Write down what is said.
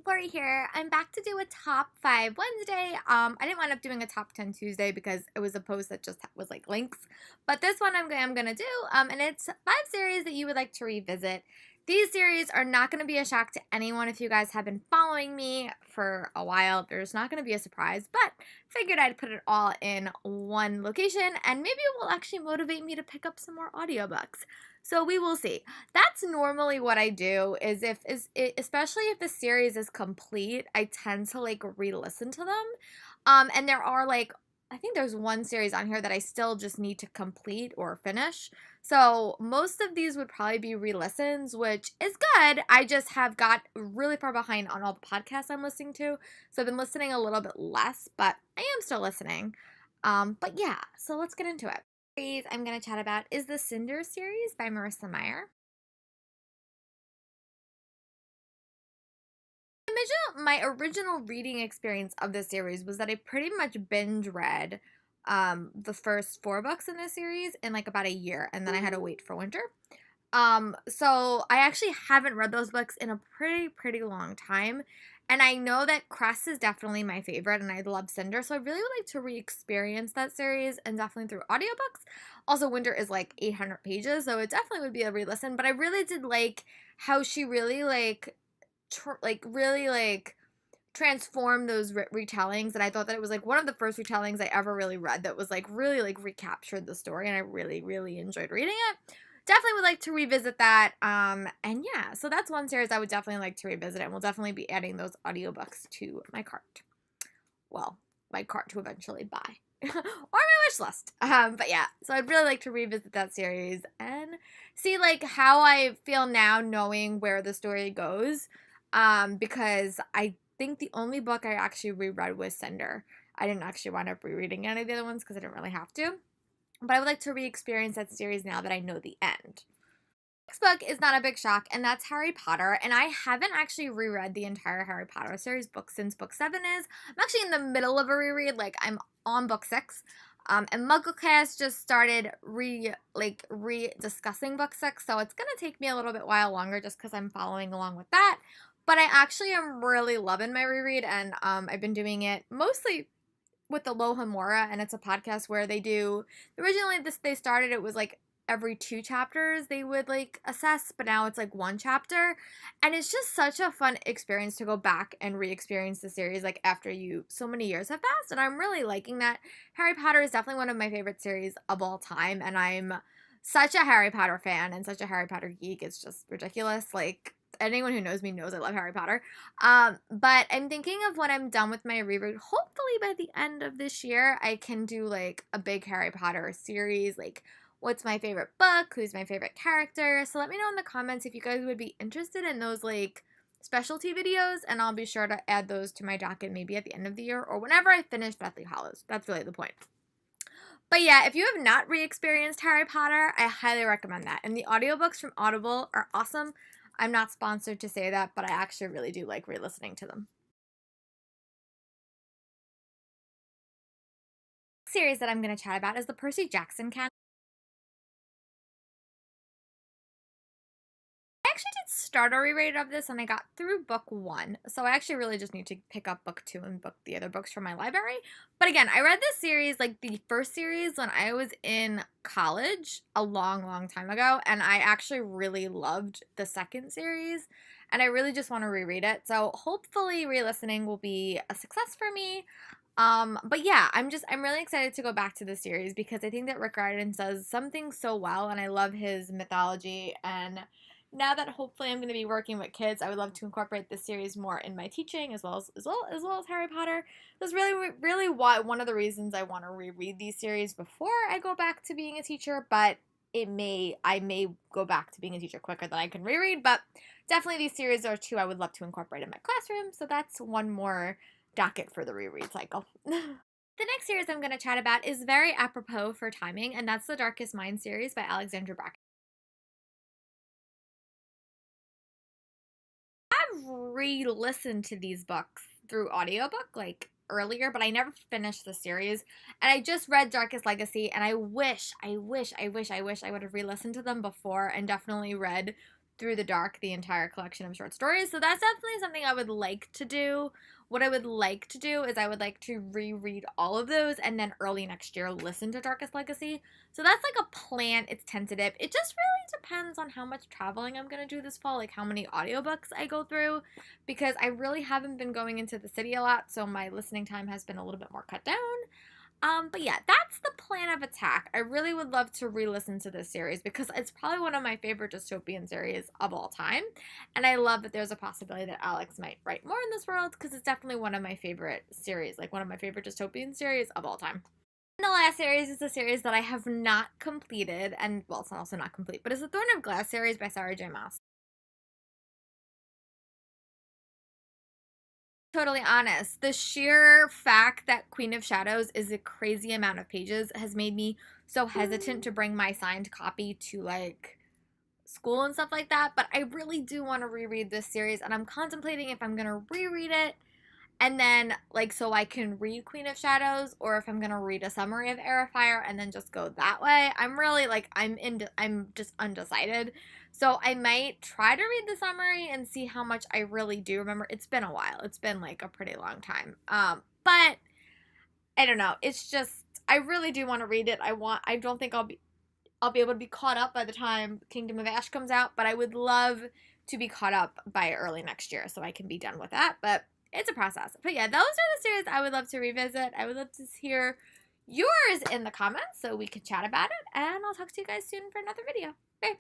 Lori here. I'm back to do a top 5 Wednesday. I didn't wind up doing a top 10 Tuesday because it was a post that just was like links. But this one I'm gonna do, and it's 5 series that you would like to revisit. These series are not going to be a shock to anyone if you guys have been following me for a while. There's not going to be a surprise, but figured I'd put it all in one location, and maybe it will actually motivate me to pick up some more audiobooks. So we will see. That's normally what I do, is especially if the series is complete, I tend to like re-listen to them. And there are like, I think there's one series on here that I still just need to complete or finish. So most of these would probably be re-listens, which is good. I just have got really far behind on all the podcasts I'm listening to. So I've been listening a little bit less, but I am still listening. But yeah, so let's get into it. The series I'm going to chat about is the Cinder series by Marissa Meyer. My original reading experience of this series was that I pretty much binge read the first 4 books in this series in like about a year, and then I had to wait for winter. So I actually haven't read those books in a pretty long time, and I know that Cress is definitely my favorite, and I love Cinder, so I really would like to re-experience that series, and definitely through audiobooks. Also, Winter is like 800 pages, so it definitely would be a re-listen, but I really did like how she really transform those retellings, and I thought that it was like one of the first retellings I ever really read that was like really like recaptured the story, and I really enjoyed reading it. Definitely would like to revisit that. And yeah, so that's one series I would definitely like to revisit, and we'll definitely be adding those audiobooks to my cart. Well, my cart to eventually buy. Or my wish list. But yeah, so I'd really like to revisit that series and see like how I feel now knowing where the story goes. Because I think the only book I actually reread was Cinder. I didn't actually wind up rereading any of the other ones because I didn't really have to. But I would like to re-experience that series now that I know the end. Next book is not a big shock, and that's Harry Potter, and I haven't actually reread the entire Harry Potter series book since book 7 is. I'm actually in the middle of a reread, like I'm on book 6. And MuggleCast just started re-discussing book 6, so it's going to take me a little bit while longer just because I'm following along with that. But I actually am really loving my reread, and I've been doing it mostly with the Lohomora, and it's a podcast where they do, originally they started, it was like every 2 chapters they would like assess, but now it's like 1 chapter, and it's just such a fun experience to go back and re-experience the series like after so many years have passed, and I'm really liking that. Harry Potter is definitely one of my favorite series of all time, and I'm such a Harry Potter fan and such a Harry Potter geek. It's just ridiculous. Like, anyone who knows me knows I love Harry Potter. But I'm thinking of when I'm done with my reread, hopefully by the end of this year, I can do like a big Harry Potter series, like what's my favorite book, who's my favorite character. So let me know in the comments if you guys would be interested in those like specialty videos, and I'll be sure to add those to my docket maybe at the end of the year or whenever I finish Deathly Hallows. That's really the point. But yeah, if you have not re-experienced Harry Potter, I highly recommend that. And the audiobooks from Audible are awesome. I'm not sponsored to say that, but I actually really do like re-listening to them. The series that I'm going to chat about is the Percy Jackson Cat. I actually did start a reread of this, and I got through book 1, so I actually really just need to pick up book 2 and book the other books from my library. But again, I read this series, like the first series, when I was in college a long time ago, and I actually really loved the second series, and I really just want to reread it. So hopefully re-listening will be a success for me. But yeah, I'm really excited to go back to the series because I think that Rick Riordan does something so well, and I love his mythology. And now that hopefully I'm going to be working with kids, I would love to incorporate this series more in my teaching as well as Harry Potter. That's really one of the reasons I want to reread these series before I go back to being a teacher. But I may go back to being a teacher quicker than I can reread. But definitely these series are 2 I would love to incorporate in my classroom. So that's one more docket for the reread cycle. The next series I'm going to chat about is very apropos for timing, and that's the Darkest Mind series by Alexandra Bracken. I've re-listened to these books through audiobook like earlier, but I never finished the series, and I just read Darkus Legacy, and I wish I would have re-listened to them before and definitely read Through the Dark, the entire collection of short stories. So that's definitely something I would like to do. What I would like to do is I would like to reread all of those and then early next year listen to Darkus Legacy. So that's like a plan. It's tentative. It just really depends on how much traveling I'm going to do this fall, like how many audiobooks I go through, because I really haven't been going into the city a lot, so my listening time has been a little bit more cut down. But yeah, that's the plan of attack. I really would love to re-listen to this series because it's probably one of my favorite dystopian series of all time. And I love that there's a possibility that Alex might write more in this world because it's definitely one of my favorite series, like one of my favorite dystopian series of all time. And the last series is a series that I have not completed, and well, it's also not complete, but it's the Throne of Glass series by Sarah J. Maas. Totally honest. The sheer fact that Queen of Shadows is a crazy amount of pages has made me so hesitant to bring my signed copy to like school and stuff like that. But I really do want to reread this series, and I'm contemplating if I'm going to reread it and then like so I can read Queen of Shadows, or if I'm going to read a summary of Heir of Fire and then just go that way. I'm really like I'm just undecided. So I might try to read the summary and see how much I really do remember. It's been a while. It's been like a pretty long time. But I don't know. It's just I really do want to read it. I don't think I'll be able to be caught up by the time Kingdom of Ash comes out, but I would love to be caught up by early next year so I can be done with that. But it's a process. But yeah, those are the series I would love to revisit. I would love to hear yours in the comments so we could chat about it. And I'll talk to you guys soon for another video. Bye.